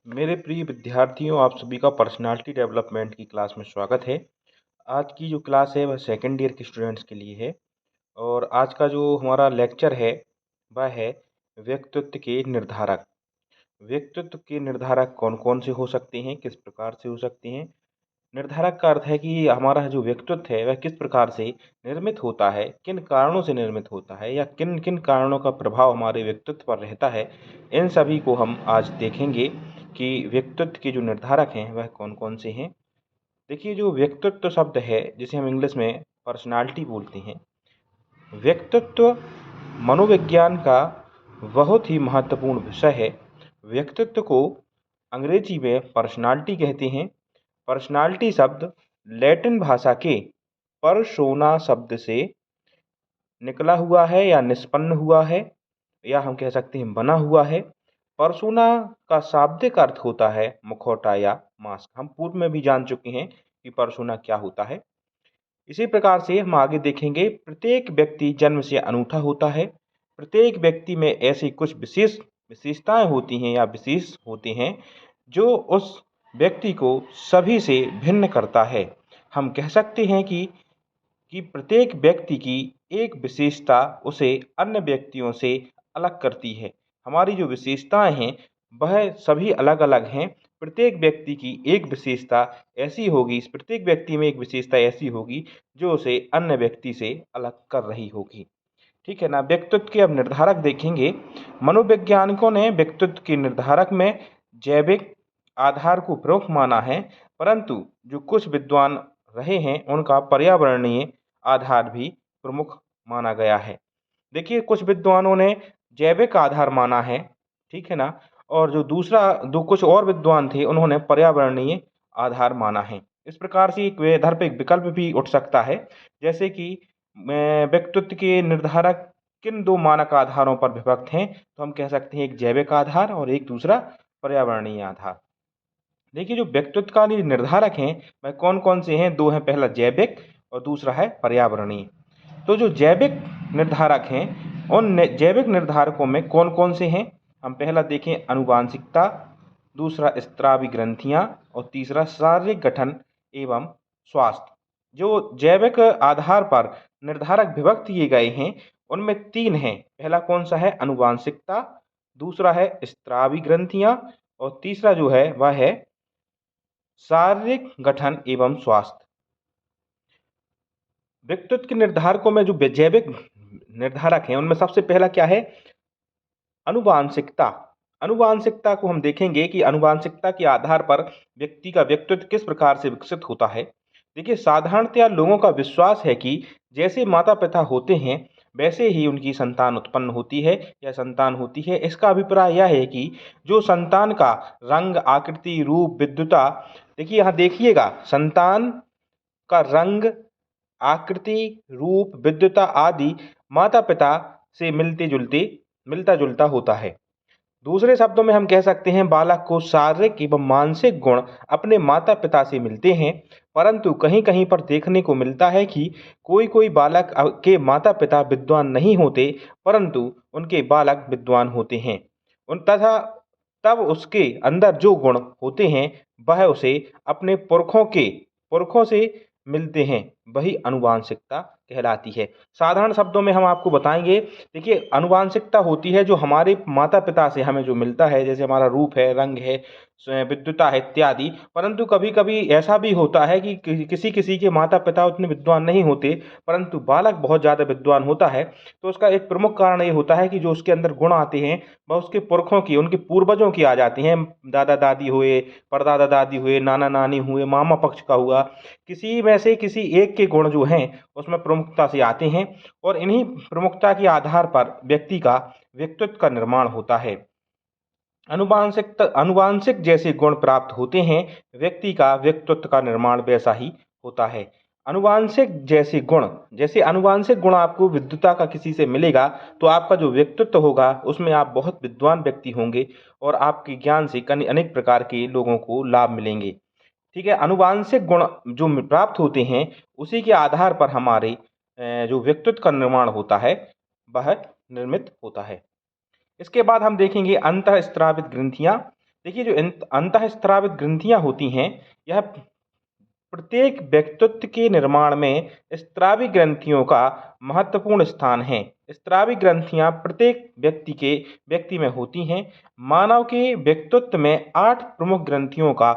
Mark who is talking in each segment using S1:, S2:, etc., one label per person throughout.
S1: मेरे प्रिय विद्यार्थियों, आप सभी का पर्सनालिटी डेवलपमेंट की क्लास में स्वागत है। आज की जो क्लास है वह सेकंड ईयर के स्टूडेंट्स के लिए है और आज का जो हमारा लेक्चर है वह है व्यक्तित्व के निर्धारक। व्यक्तित्व के निर्धारक कौन-कौन से हो सकते हैं, किस प्रकार से हो सकते हैं। निर्धारक का अर्थ है कि हमारा जो व्यक्तित्व है वह किस प्रकार से निर्मित होता है, किन कारणों से निर्मित होता है या किन-किन कारणों का प्रभाव हमारे व्यक्तित्व पर रहता है। इन सभी को हम आज देखेंगे कि व्यक्तित्व के जो निर्धारक हैं वह कौन-कौन से हैं। देखिए, जो व्यक्तित्व शब्द है जिसे हम इंग्लिश में पर्सनैलिटी बोलते हैं। व्यक्तित्व मनोविज्ञान का बहुत ही महत्वपूर्ण विषय है। व्यक्तित्व को अंग्रेजी में पर्सनैलिटी कहते हैं। पर्सनैलिटी शब्द लैटिन भाषा के पर्सोना शब्द से निकला हुआ है या निष्पन्न हुआ है या हम कह सकते हैं बना हुआ है। पर्सोना का शाब्दिक अर्थ होता है मुखौटा या मास्क। हम पूर्व में भी जान चुके हैं कि पर्सोना क्या होता है। इसी प्रकार से हम आगे देखेंगे, प्रत्येक व्यक्ति जन्म से अनूठा होता है। प्रत्येक व्यक्ति में ऐसी कुछ विशेष विशेषताएं होती हैं या विशेष होते हैं जो उस व्यक्ति को सभी से भिन्न करता है। हम कह सकते हैं कि प्रत्येक व्यक्ति की एक विशेषता उसे अन्य व्यक्तियों से अलग करती है। हमारी जो विशेषताएं हैं वह सभी अलग-अलग हैं। प्रत्येक व्यक्ति की एक विशेषता ऐसी होगी, प्रत्येक व्यक्ति में एक विशेषता ऐसी होगी जो उसे अन्य व्यक्ति से अलग कर रही होगी। ठीक है ना? व्यक्तित्व के अब निर्धारक देखेंगे। मनोवैज्ञानिकों ने व्यक्तित्व के निर्धारक में जैविक आधार को प्रमुख माना है, परंतु जो कुछ विद्वान रहे हैं उनका पर्यावरणीय आधार भी प्रमुख माना गया है। देखिए, कुछ विद्वानों ने जैविक आधार माना है, ठीक है ना? और जो दूसरा दो कुछ और विद्वान थे उन्होंने पर्यावरणीय आधार माना है। इस प्रकार से एक इधर पे एक विकल्प भी उठ सकता है, जैसे कि व्यक्तित्व के निर्धारक किन 2 मानक आधारों पर विभक्त हैं, तो हम कह सकते हैं एक जैविक आधार और एक दूसरा पर्यावरणीय आधार। देखिए, जो व्यक्तित्व का निर्धारक हैं वह कौन-कौन से हैं? 2 हैं, पहला जैविक और दूसरा है पर्यावरणीय। तो जो जैविक निर्धारक हैं, उन जैविक निर्धारकों में कौन-कौन से हैं? हम पहला देखें आनुवांशिकता, दूसरा स्रावी ग्रंथियाँ और तीसरा शारीरिक गठन एवं स्वास्थ्य। जो जैविक आधार पर निर्धारक विभक्त किए गए हैं, उनमें 3 हैं। पहला कौन-सा है? आनुवांशिकता, दूसरा है स्रावी ग्रंथियाँ और तीसरा जो है वह है शारीरिक गठन एवं स्वास्थ्य। व्यक्तित्व के निर्धारकों में जो जैविक निर्धारक हैं उनमें सबसे पहला क्या है? आनुवांशिकता। आनुवांशिकता को हम देखेंगे कि आनुवांशिकता के आधार पर व्यक्ति का व्यक्तित्व किस प्रकार से विकसित होता है। देखिए, साधारणतया लोगों का विश्वास है कि जैसे माता-पिता होते हैं वैसे ही उनकी संतान उत्पन्न होती है या संतान होती है। इसका अभिप्राय यह है कि जो संतान का रंग, आकृति, रूप, विद्युता, देखिए यहाँ देखिएगा, संतान का रंग, आकृति, रूप, विद्युता आदि माता-पिता से मिलता-जुलता होता है। दूसरे शब्दों में हम कह सकते हैं बालक को शारीरिक एवं मानसिक गुण अपने माता-पिता से मिलते हैं, परंतु कहीं-कहीं पर देखने को मिलता है कि कोई-कोई बालक के माता-पिता विद्वान नहीं होते, परंतु उनके बालक विद्वान होते हैं। उन तथा तब उसके अंदर जो गुण होते हैं, वह उसे अपने पुरखों से मिलते हैं, वही आनुवांशिकता कहलाती है। साधारण शब्दों में हम आपको बताएँगे, देखिए आनुवांशिकता होती है जो हमारे माता-पिता से हमें जो मिलता है, जैसे हमारा रूप है, रंग है, विद्युता है इत्यादि। परंतु कभी-कभी ऐसा भी होता है कि किसी-किसी के माता-पिता उतने विद्वान नहीं होते, परंतु बालक बहुत ज़्यादा विद्वान होता है। तो उसका एक प्रमुख कारण ये होता है कि जो उसके अंदर गुण आते हैं, वह उसके पुरखों की, उनके पूर्वजों की आ जाती हैं। दादा-दादी हुए, परदादा-दादी हुए, नाना-नानी हुए, मामा पक्ष का हुआ, किसी में से किसी एक के गुण जो हैं, उसमें प्रमुखता से आते हैं और इन्हीं प्रमुखता के आधार पर व्यक्ति का व्यक्तित्व का निर्माण होता है। आनुवांशिक जैसे गुण प्राप्त होते हैं, व्यक्ति का व्यक्तित्व का निर्माण वैसा ही होता है। जैसे आनुवांशिक गुण आपको विद्युता का किसी से मिलेगा, तो आपका जो व्यक्तित्व होगा, उसमें आप बहुत विद्वान व्यक्ति होंगे और आपके ज्ञान से अनेक प्रकार के लोगों को लाभ मिलेंगे। ठीक है? आनुवांशिक गुण जो प्राप्त होते हैं, उसी के आधार पर हमारे जो व्यक्तित्व का निर्माण होता है, वह निर्मित होता है। इसके बाद हम देखेंगे अंतःस्रावित ग्रंथियाँ। देखिए जो अंतःस्रावित ग्रंथियाँ होती हैं, यह प्रत्येक व्यक्तित्व के निर्माण में स्रावी ग्रंथियों का महत्वपूर्ण स्थान है। स्रावी ग्रंथियां प्रत्येक व्यक्ति में होती हैं। मानव के व्यक्तित्व में 8 प्रमुख ग्रंथियों का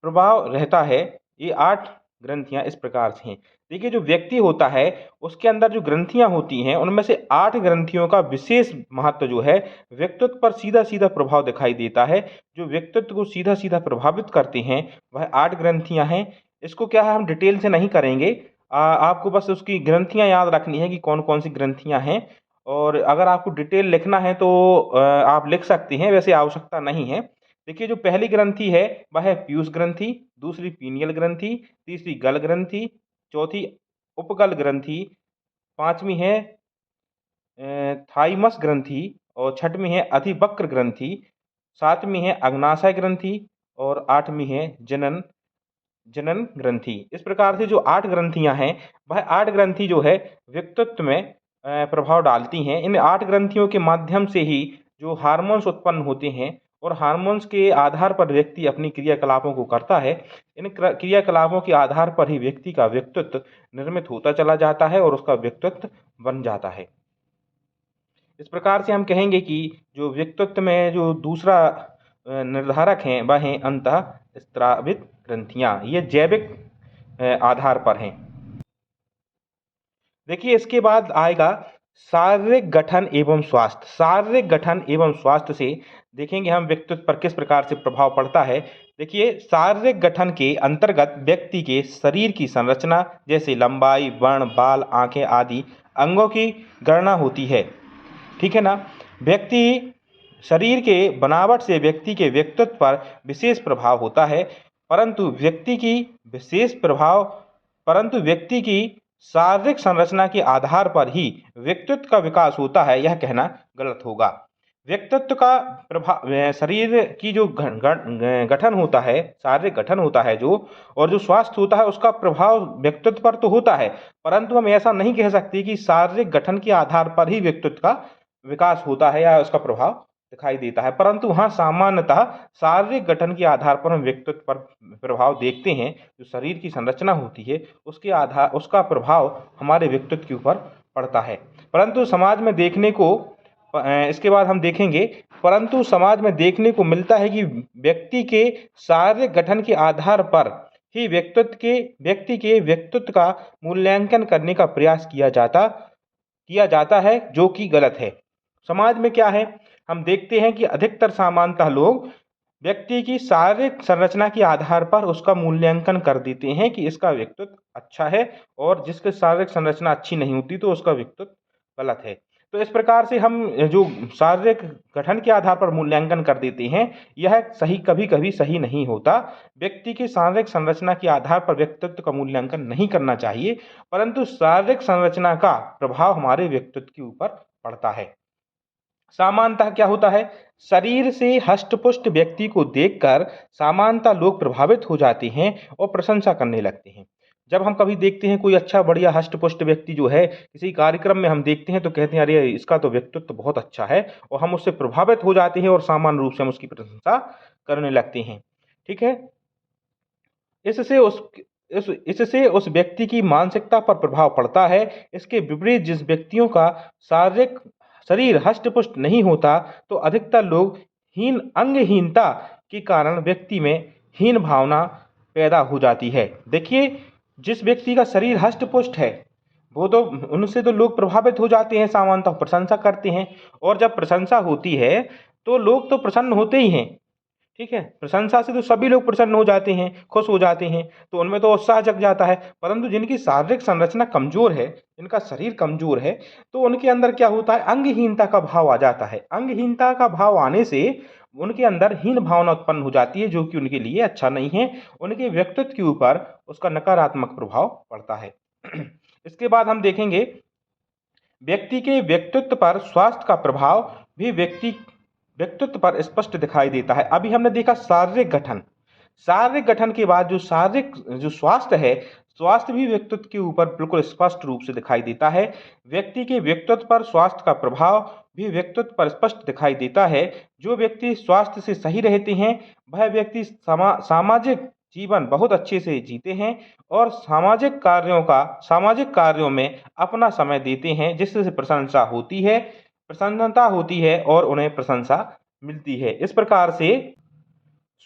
S1: प्रभाव रहता है। ये 8 ग्रंथियां इस प्रकार से हैं। देखिए जो व्यक्ति होता है उसके अंदर जो ग्रंथियां होती हैं उनमें से 8 ग्रंथियों का विशेष महत्व जो है व्यक्तित्व पर सीधा सीधा प्रभाव दिखाई देता है। जो व्यक्तित्व को सीधा सीधा प्रभावित करते हैं वह 8 ग्रंथियां हैं। इसको क्या है हम डिटेल से नहीं करेंगे। आपको बस उसकी ग्रंथियाँ याद रखनी है कि कौन-कौन सी ग्रंथियाँ हैं और अगर आपको डिटेल लिखना है तो आप लिख सकते हैं, वैसे आवश्यकता नहीं है। देखिए जो पहली ग्रंथि है वह है पीयूष ग्रंथि, दूसरी पीनियल ग्रंथि, तीसरी गल ग्रंथि, चौथी उपगल ग्रंथि, 5वीं है थाइमस ग्रंथि और 6वीं है अधिवक्र ग्रंथि, 7वीं है अग्नाशय ग्रंथि और 8वीं है जनन जनन ग्रंथि। इस प्रकार से जो 8 ग्रंथियाँ हैं, वह 8 ग्रंथि जो है व्यक्तित्व में प्रभाव डालती हैं। इन 8 ग्रंथियों के माध्यम से ही जो हार्मोन्स उत्पन्न होते हैं और हार्मोन्स के आधार पर व्यक्ति अपनी क्रियाकलापों को करता है। इन क्रियाकलापों के आधार पर ही व्यक्ति का व्यक्तित्व निर्मित होता चला जाता है और उसका व्यक्तित्व बन जाता है। इस प्रकार से हम कहेंगे कि जो व्यक्तित्व में जो दूसरा निर्धारक हैं वह हैं अंतःस्रावित ग्रंथियाँ। ये जैविक आधार पर हैं। देखिए इसके बाद आएगा शारीरिक गठन एवं स्वास्थ्य। शारीरिक गठन एवं स्वास्थ्य से देखेंगे हम व्यक्तित्व पर किस प्रकार से प्रभाव पड़ता है। देखिए शारीरिक गठन के अंतर्गत व्यक्ति के शरीर की संरचना जैसे लंबाई, वर्ण, बाल, आंखें आदि अंगों की गणना होती है। ठीक है ना। व्यक्ति शरीर के बनावट से व्यक्ति के व्यक्तित्व पर विशेष प्रभाव होता है, परंतु व्यक्ति की शारीरिक संरचना के आधार पर ही व्यक्तित्व का विकास होता है, यह कहना गलत होगा। व्यक्तित्व का प्रभाव शरीर की जो गठन होता है, शारीरिक गठन होता है जो, और जो स्वास्थ्य होता है उसका प्रभाव व्यक्तित्व पर तो होता है, परंतु हम ऐसा नहीं कह सकते कि शारीरिक गठन के आधार पर ही व्यक्तित्व का विकास होता है या उसका प्रभाव दिखाई देता है। परंतु हाँ, सामान्यतः शारीरिक गठन के आधार पर हम व्यक्तित्व पर प्रभाव देखते हैं। जो शरीर की संरचना होती है उसका प्रभाव हमारे व्यक्तित्व के ऊपर पड़ता है। परंतु समाज में देखने को इसके बाद हम देखेंगे, परंतु समाज में देखने को मिलता है कि व्यक्ति के शारीरिक गठन के आधार पर ही व्यक्ति के व्यक्तित्व का मूल्यांकन करने का प्रयास किया जाता है, जो कि गलत है। समाज में क्या है, हम देखते हैं कि अधिकतर सामान्यतः लोग व्यक्ति की शारीरिक संरचना के आधार पर उसका मूल्यांकन कर देते हैं कि इसका व्यक्तित्व अच्छा है, और जिसकी शारीरिक संरचना अच्छी नहीं होती तो उसका व्यक्तित्व गलत है। तो इस प्रकार से हम जो शारीरिक गठन के आधार पर मूल्यांकन कर देते हैं, यह कभी कभी सही नहीं होता। व्यक्ति की शारीरिक संरचना के आधार पर व्यक्तित्व का मूल्यांकन नहीं करना चाहिए, परंतु शारीरिक संरचना का प्रभाव हमारे व्यक्तित्व के ऊपर पड़ता है। सामान्यतः क्या होता है, शरीर से हष्ट-पुष्ट व्यक्ति को देखकर सामान्यतः लोग प्रभावित हो जाते हैं और प्रशंसा करने लगते हैं। जब हम कभी देखते हैं कोई अच्छा बढ़िया हष्ट-पुष्ट व्यक्ति जो है किसी कार्यक्रम में हम देखते हैं तो कहते हैं अरे इसका तो व्यक्तित्व बहुत अच्छा है, और हम उससे प्रभावित हो जाते हैं और सामान्य रूप से हम उसकी प्रशंसा करने लगते हैं। ठीक है। इससे उस व्यक्ति की मानसिकता पर प्रभाव पड़ता है। इसके विपरीत जिस व्यक्तियों का शारीरिक शरीर हष्ट-पुष्ट नहीं होता तो अधिकतर लोग अंगहीनता के कारण व्यक्ति में हीन भावना पैदा हो जाती है। देखिए जिस व्यक्ति का शरीर हष्ट-पुष्ट है वो तो उनसे तो लोग प्रभावित हो जाते हैं, सामान्यतः प्रशंसा करते हैं, और जब प्रशंसा होती है तो लोग तो प्रसन्न होते ही हैं। ठीक है, प्रशंसा से तो सभी लोग प्रसन्न हो जाते हैं, खुश हो जाते हैं, तो उनमें तो उत्साह जग जाता है। परंतु जिनकी शारीरिक संरचना कमजोर है, जिनका शरीर कमजोर है, तो उनके अंदर क्या होता है, अंगहीनता का भाव आ जाता है। अंगहीनता का भाव आने से उनके अंदर हीन भावना उत्पन्न हो जाती है, जो कि उनके लिए अच्छा नहीं है। उनके व्यक्तित्व के ऊपर उसका नकारात्मक प्रभाव पड़ता है। इसके बाद हम देखेंगे व्यक्ति के व्यक्तित्व पर स्वास्थ्य का प्रभाव भी व्यक्तित्व पर स्पष्ट दिखाई देता है। अभी हमने देखा शारीरिक गठन के बाद जो स्वास्थ्य है, स्वास्थ्य भी व्यक्तित्व के ऊपर बिल्कुल स्पष्ट रूप से दिखाई देता है। व्यक्ति के व्यक्तित्व पर स्वास्थ्य का प्रभाव भी व्यक्तित्व पर स्पष्ट दिखाई देता है। जो व्यक्ति स्वास्थ्य से सही रहते हैं, वह व्यक्ति सामाजिक जीवन बहुत अच्छे से जीते हैं और सामाजिक कार्यों में अपना समय देते हैं, जिससे प्रसन्नता होती है और उन्हें प्रशंसा मिलती है। इस प्रकार से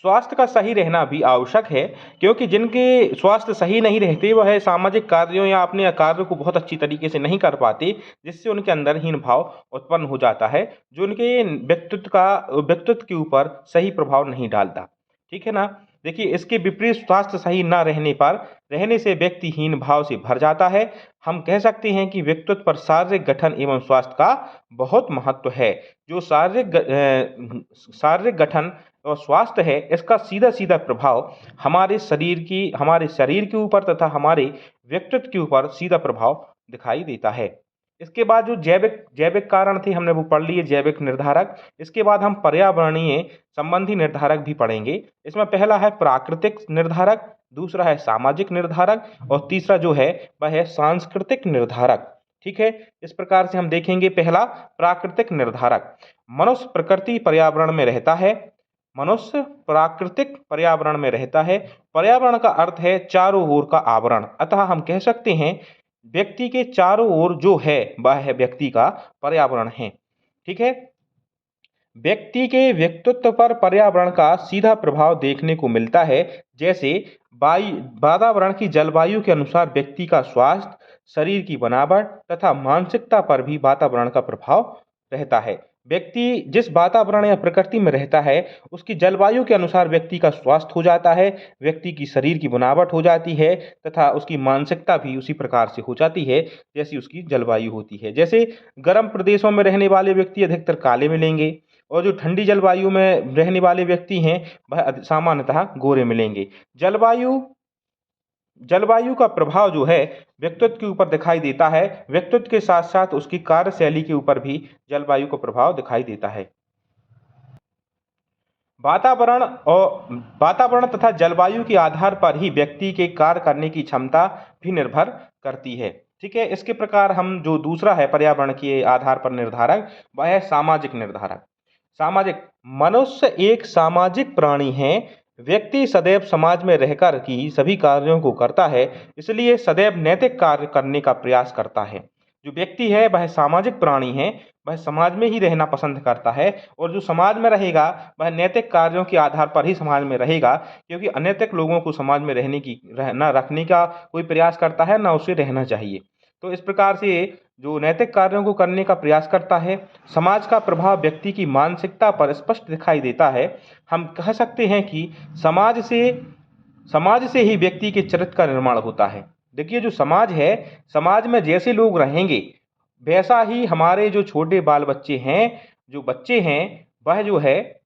S1: स्वास्थ्य का सही रहना भी आवश्यक है, क्योंकि जिनके स्वास्थ्य सही नहीं रहते वह सामाजिक कार्यों या अपने कार्यों को बहुत अच्छी तरीके से नहीं कर पाते, जिससे उनके अंदर हीन भाव उत्पन्न हो जाता है, जो उनके व्यक्तित्व के ऊपर सही प्रभाव नहीं डालता। ठीक है ना। देखिए, इसके विपरीत स्वास्थ्य सही न रहने से व्यक्ति हीन भाव से भर जाता है। हम कह सकते हैं कि व्यक्तित्व पर शारीरिक गठन एवं स्वास्थ्य का बहुत महत्व है। जो शारीरिक गठन और स्वास्थ्य है, इसका सीधा सीधा प्रभाव हमारे शरीर के ऊपर तथा हमारे व्यक्तित्व के ऊपर सीधा प्रभाव दिखाई देता है। इसके बाद जो जैविक कारण थे, हमने वो पढ़ लिए, जैविक निर्धारक। इसके बाद हम पर्यावरणीय संबंधी निर्धारक भी पढ़ेंगे। इसमें पहला है प्राकृतिक निर्धारक, दूसरा है सामाजिक निर्धारक और तीसरा जो है वह है सांस्कृतिक निर्धारक। ठीक है। इस प्रकार से हम देखेंगे। पहला, प्राकृतिक निर्धारक। मनुष्य प्रकृति पर्यावरण में रहता है। मनुष्य प्राकृतिक पर्यावरण में रहता है। पर्यावरण का अर्थ है चारों ओर का आवरण। अतः हम कह सकते हैं व्यक्ति के चारों ओर जो है वह है व्यक्ति का पर्यावरण है। ठीक है। व्यक्ति के व्यक्तित्व पर पर्यावरण का सीधा प्रभाव देखने को मिलता है। जैसे वातावरण की जलवायु के अनुसार व्यक्ति का स्वास्थ्य, शरीर की बनावट तथा मानसिकता पर भी वातावरण का प्रभाव रहता है। व्यक्ति जिस वातावरण या प्रकृति में रहता है, उसकी जलवायु के अनुसार व्यक्ति का स्वास्थ्य हो जाता है, व्यक्ति की शरीर की बनावट हो जाती है तथा उसकी मानसिकता भी उसी प्रकार से हो जाती है जैसी उसकी जलवायु होती है। जैसे गर्म प्रदेशों में रहने वाले व्यक्ति अधिकतर काले मिलेंगे और जो ठंडी जलवायु में रहने वाले व्यक्ति हैं वह सामान्यतः गोरे मिलेंगे। जलवायु का प्रभाव जो है व्यक्तित्व के ऊपर दिखाई देता है। व्यक्तित्व के साथ साथ उसकी कार्यशैली के ऊपर भी जलवायु का प्रभाव दिखाई देता है। वातावरण तथा जलवायु के आधार पर ही व्यक्ति के कार्य करने की क्षमता भी निर्भर करती है। ठीक है। इसके प्रकार हम जो दूसरा है पर्यावरण के आधार पर निर्धारक, वह है सामाजिक निर्धारक। मनुष्य एक सामाजिक प्राणी है। व्यक्ति सदैव समाज में रहकर ही सभी कार्यों को करता है, इसलिए सदैव नैतिक कार्य करने का प्रयास करता है। जो व्यक्ति है वह सामाजिक प्राणी है, वह समाज में ही रहना पसंद करता है और जो समाज में रहेगा वह नैतिक कार्यों के आधार पर ही समाज में रहेगा, क्योंकि अनैतिक लोगों को समाज में न रखने का कोई प्रयास करता है, न उसे रहना चाहिए। तो इस प्रकार से जो नैतिक कार्यों को करने का प्रयास करता है। समाज का प्रभाव व्यक्ति की मानसिकता पर स्पष्ट दिखाई देता है। हम कह सकते हैं कि समाज से ही व्यक्ति के चरित्र का निर्माण होता है। देखिए, जो समाज है, समाज में जैसे लोग रहेंगे वैसा ही हमारे जो छोटे बाल बच्चे हैं, जो बच्चे हैं, वह जो है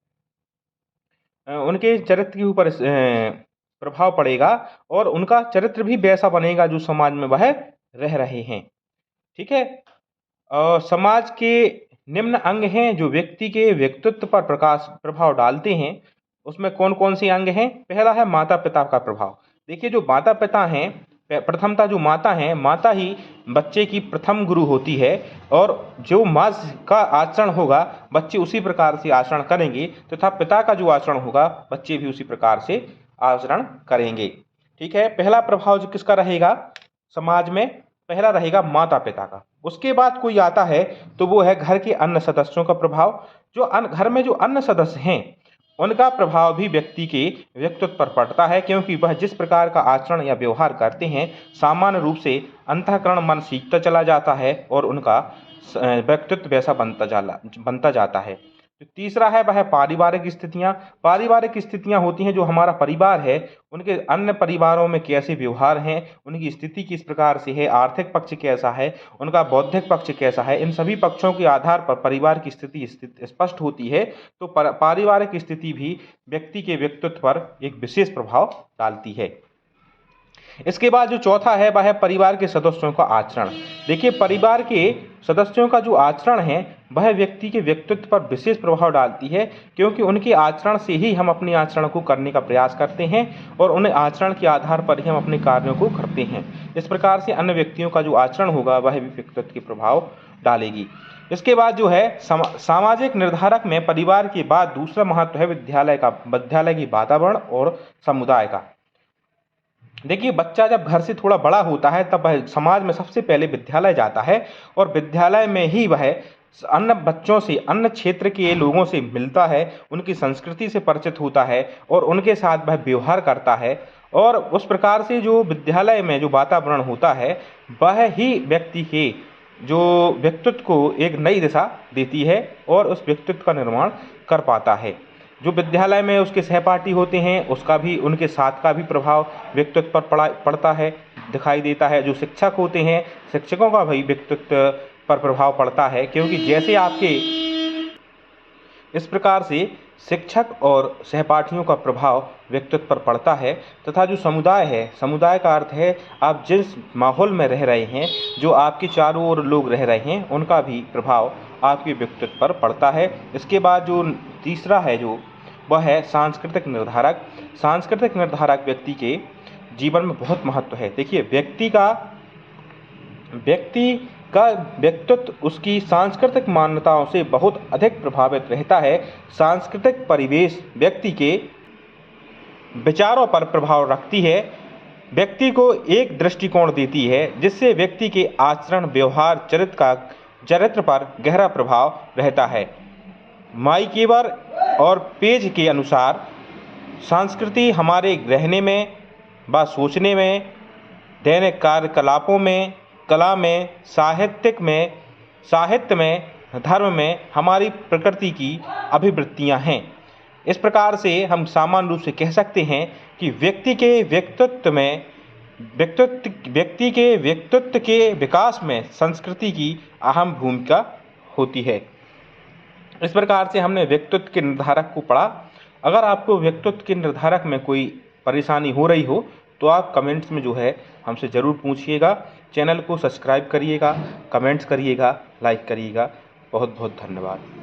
S1: उनके चरित्र के ऊपर प्रभाव पड़ेगा और उनका चरित्र भी वैसा बनेगा जो समाज में वह रह रहे हैं। ठीक है। और समाज के निम्न अंग हैं जो व्यक्ति के व्यक्तित्व पर प्रभाव डालते हैं। उसमें कौन कौन से अंग हैं? पहला है माता पिता का प्रभाव। देखिए, जो माता पिता हैं, प्रथमतः जो माता हैं, माता ही बच्चे की प्रथम गुरु होती है और जो माँ का आचरण होगा बच्चे उसी प्रकार से आचरण करेंगे तथा पिता का जो आचरण होगा बच्चे भी उसी प्रकार से आचरण करेंगे। ठीक है। पहला प्रभाव जो किसका रहेगा समाज में? पहला रहेगा माता पिता का। उसके बाद कोई आता है तो वो है घर के अन्य सदस्यों का प्रभाव। जो घर में जो अन्य सदस्य हैं उनका प्रभाव भी व्यक्ति के व्यक्तित्व पर पड़ता है, क्योंकि वह जिस प्रकार का आचरण या व्यवहार करते हैं सामान्य रूप से अंतःकरण मन सीखता चला जाता है और उनका व्यक्तित्व वैसा बनता जाता है। जो तीसरा है वह है पारिवारिक स्थितियाँ। पारिवारिक स्थितियाँ होती हैं जो हमारा परिवार है उनके अन्य परिवारों में कैसे व्यवहार हैं, उनकी स्थिति किस प्रकार से है, आर्थिक पक्ष कैसा है, उनका बौद्धिक पक्ष कैसा है, इन सभी पक्षों के आधार पर परिवार की स्थिति स्पष्ट होती है। तो पारिवारिक स्थिति भी व्यक्ति के व्यक्तित्व पर एक विशेष प्रभाव डालती है। इसके बाद जो चौथा है वह है परिवार के सदस्यों का आचरण। देखिए, परिवार के सदस्यों का जो आचरण है वह व्यक्ति के व्यक्तित्व पर विशेष प्रभाव डालती है, क्योंकि उनके आचरण से ही हम अपने आचरण को करने का प्रयास करते हैं और उन आचरण के आधार पर ही हम अपने कार्यों को करते हैं। इस प्रकार से अन्य व्यक्तियों का जो आचरण होगा वह भी व्यक्तित्व के प्रभाव डालेगी। इसके बाद जो है सामाजिक निर्धारक में परिवार के बाद दूसरा महत्व है विद्यालय की वातावरण और समुदाय का। देखिए, बच्चा जब घर से थोड़ा बड़ा होता है तब वह समाज में सबसे पहले विद्यालय जाता है और विद्यालय में ही वह अन्य बच्चों से, अन्य क्षेत्र के लोगों से मिलता है, उनकी संस्कृति से परिचित होता है और उनके साथ वह व्यवहार करता है। और उस प्रकार से जो विद्यालय में जो वातावरण होता है वह ही व्यक्ति के जो व्यक्तित्व को एक नई दिशा देती है और उस व्यक्तित्व का निर्माण कर पाता है। जो विद्यालय में उसके सहपाठी होते हैं उसका भी, उनके साथ का भी प्रभाव व्यक्तित्व पर पड़ता है, दिखाई देता है। जो शिक्षक होते हैं, शिक्षकों का भी व्यक्तित्व पर प्रभाव पड़ता है, क्योंकि जैसे आपके इस प्रकार से शिक्षक और सहपाठियों का प्रभाव व्यक्तित्व पर पड़ता है। तथा जो समुदाय है, समुदाय का अर्थ है आप जिस माहौल में रह रहे हैं, जो आपके चारों ओर लोग रह रहे हैं, उनका भी प्रभाव आपके व्यक्तित्व पर पड़ता है। इसके बाद जो तीसरा है जो वह है सांस्कृतिक निर्धारक। सांस्कृतिक निर्धारक व्यक्ति के जीवन में बहुत महत्व है। देखिए, व्यक्ति का व्यक्तित्व उसकी सांस्कृतिक मान्यताओं से बहुत अधिक प्रभावित रहता है। सांस्कृतिक परिवेश व्यक्ति के विचारों पर प्रभाव रखती है, व्यक्ति को एक दृष्टिकोण देती है, जिससे व्यक्ति के आचरण, व्यवहार, चरित्र पर गहरा प्रभाव रहता है। माइकेवर और पेज के अनुसार संस्कृति हमारे रहने में व सोचने में, दैनिक कार्यकलापों में, कला में, साहित्य में, धर्म में हमारी प्रकृति की अभिवृत्तियां हैं। इस प्रकार से हम सामान्य रूप से कह सकते हैं कि व्यक्ति के व्यक्तित्व के विकास में संस्कृति की अहम भूमिका होती है। इस प्रकार से हमने व्यक्तित्व के निर्धारक को पढ़ा। अगर आपको व्यक्तित्व के निर्धारक में कोई परेशानी हो रही हो तो आप कमेंट्स में जो है हमसे ज़रूर पूछिएगा। चैनल को सब्सक्राइब करिएगा, कमेंट्स करिएगा, लाइक करिएगा। बहुत बहुत धन्यवाद।